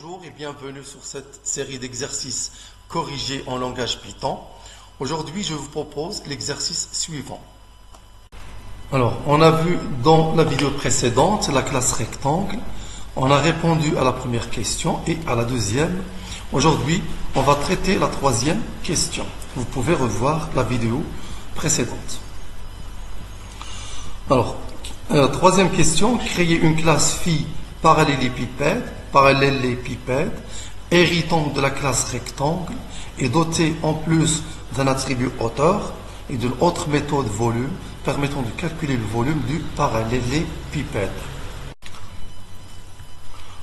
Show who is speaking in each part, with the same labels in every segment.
Speaker 1: Bonjour et bienvenue sur cette série d'exercices corrigés en langage Python. Aujourd'hui, je vous propose l'exercice suivant. Alors, on a vu dans la vidéo précédente la classe rectangle. On a répondu à la première question et à la deuxième. Aujourd'hui, on va traiter la troisième question. Vous pouvez revoir la vidéo précédente. Alors, troisième question, créer une classe phi parallélépipède héritant de la classe rectangle et dotée en plus d'un attribut hauteur et d'une autre méthode volume permettant de calculer le volume du parallélépipède.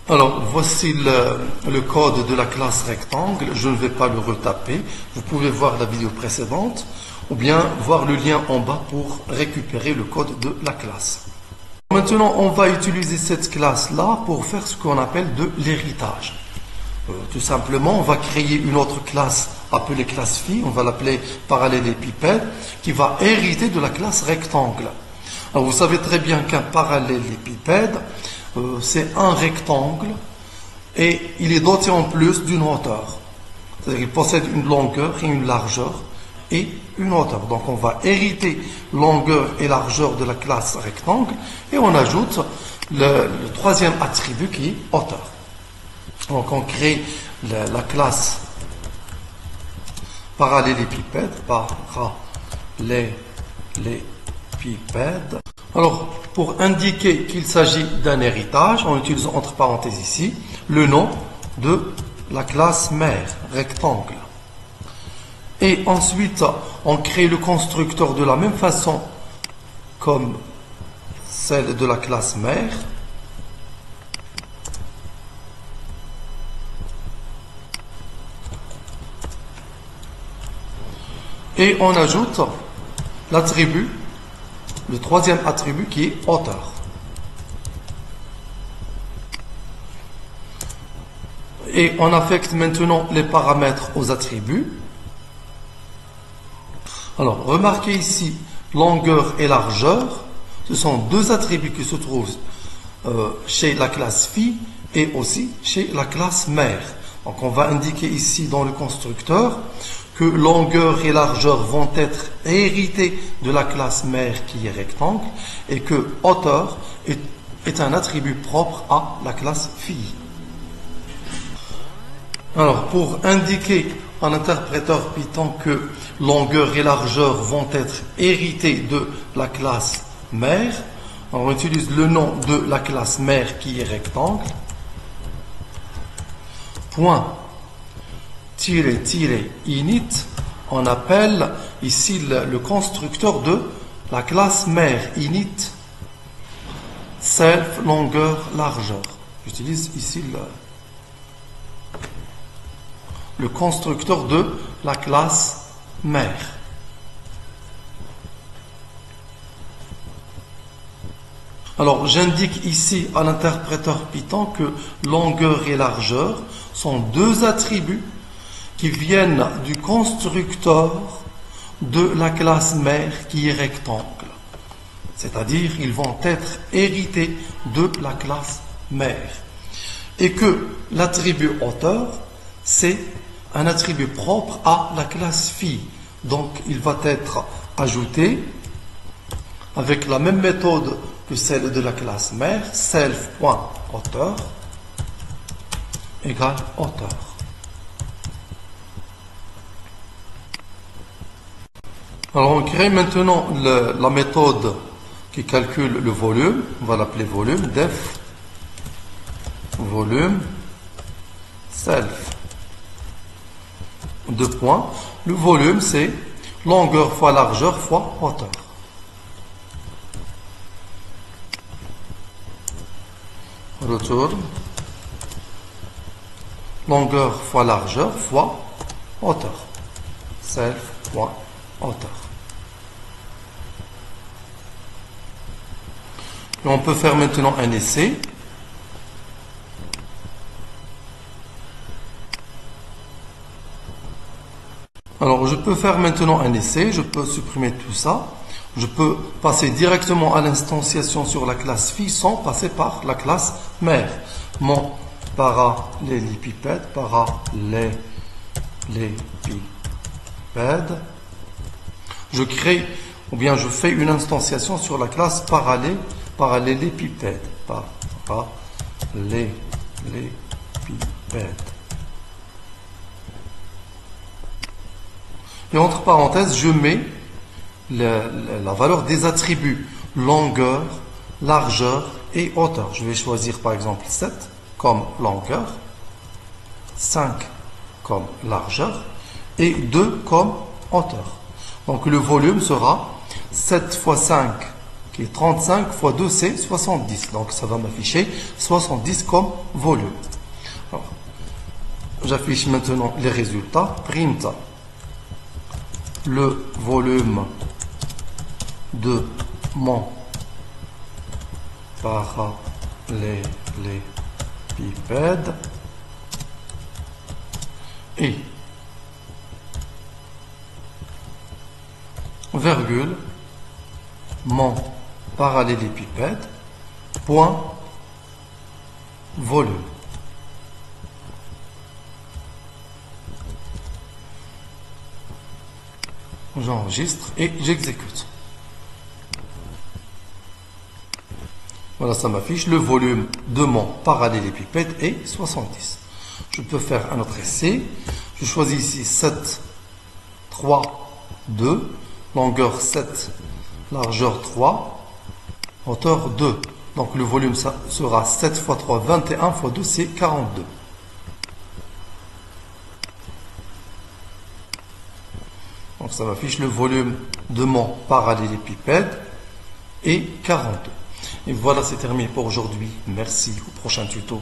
Speaker 1: Alors, voici le code de la classe rectangle. Je ne vais pas le retaper. Vous pouvez voir la vidéo précédente ou bien voir le lien en bas pour récupérer le code de la classe. Maintenant, on va utiliser cette classe-là pour faire ce qu'on appelle de l'héritage. Tout simplement, on va créer une autre classe appelée classe phi, on va l'appeler parallélépipède, qui va hériter de la classe rectangle. Alors, vous savez très bien qu'un parallélépipède, c'est un rectangle et il est doté en plus d'une hauteur. C'est-à-dire qu'il possède une longueur et une largeur et une hauteur. Donc on va hériter longueur et largeur de la classe rectangle et on ajoute le troisième attribut qui est hauteur. Donc on crée la classe parallélépipède. Alors pour indiquer qu'il s'agit d'un héritage, on utilise entre parenthèses ici le nom de la classe mère rectangle. Et ensuite, on crée le constructeur de la même façon comme celle de la classe mère. Et on ajoute l'attribut, le troisième attribut qui est hauteur. Et on affecte maintenant les paramètres aux attributs. Alors, remarquez ici, longueur et largeur, ce sont deux attributs qui se trouvent chez la classe phi et aussi chez la classe mère. Donc, on va indiquer ici dans le constructeur que longueur et largeur vont être hérités de la classe mère qui est rectangle et que hauteur est un attribut propre à la classe phi. Alors, pour indiquer en interpréteur Python que longueur et largeur vont être hérités de la classe mère, on utilise le nom de la classe mère qui est rectangle. Point init, on appelle ici le constructeur de la classe mère init self longueur largeur. J'utilise ici le constructeur de la classe mère. Alors, j'indique ici à l'interpréteur Python que longueur et largeur sont deux attributs qui viennent du constructeur de la classe mère qui est rectangle. C'est-à-dire, ils vont être hérités de la classe mère. Et que l'attribut hauteur, c'est un attribut propre à la classe phi. Donc, il va être ajouté avec la même méthode que celle de la classe mère, self.hauteur égale hauteur. Alors, on crée maintenant la méthode qui calcule le volume. On va l'appeler volume, def volume self. Deux points. Le volume, c'est longueur fois largeur fois hauteur. Retourne. Longueur fois largeur fois hauteur. Self.hauteur. Et on peut faire maintenant un essai. Alors, je peux faire maintenant un essai, je peux supprimer tout ça. Je peux passer directement à l'instanciation sur la classe phi sans passer par la classe mère. Mon parallélépipède, je crée, ou bien je fais une instantiation sur la classe parallélépipède. Et entre parenthèses, je mets la valeur des attributs longueur, largeur et hauteur. Je vais choisir par exemple 7 comme longueur, 5 comme largeur et 2 comme hauteur. Donc le volume sera 7 fois 5 qui est 35 fois 2 c'est 70. Donc ça va m'afficher 70 comme volume. J'affiche maintenant les résultats. Print le volume de mon parallélépipède et virgule mon parallélépipède point volume. J'enregistre et j'exécute. Voilà, ça m'affiche le volume de mon parallélépipède est 70. Je peux faire un autre essai. Je choisis ici 7, 3, 2, longueur 7, largeur 3, hauteur 2. Donc le volume ça sera 7 fois 3, 21 fois 2, c'est 42. Donc ça m'affiche le volume de mon parallélépipède et 42. Et voilà, c'est terminé pour aujourd'hui. Merci, au prochain tuto.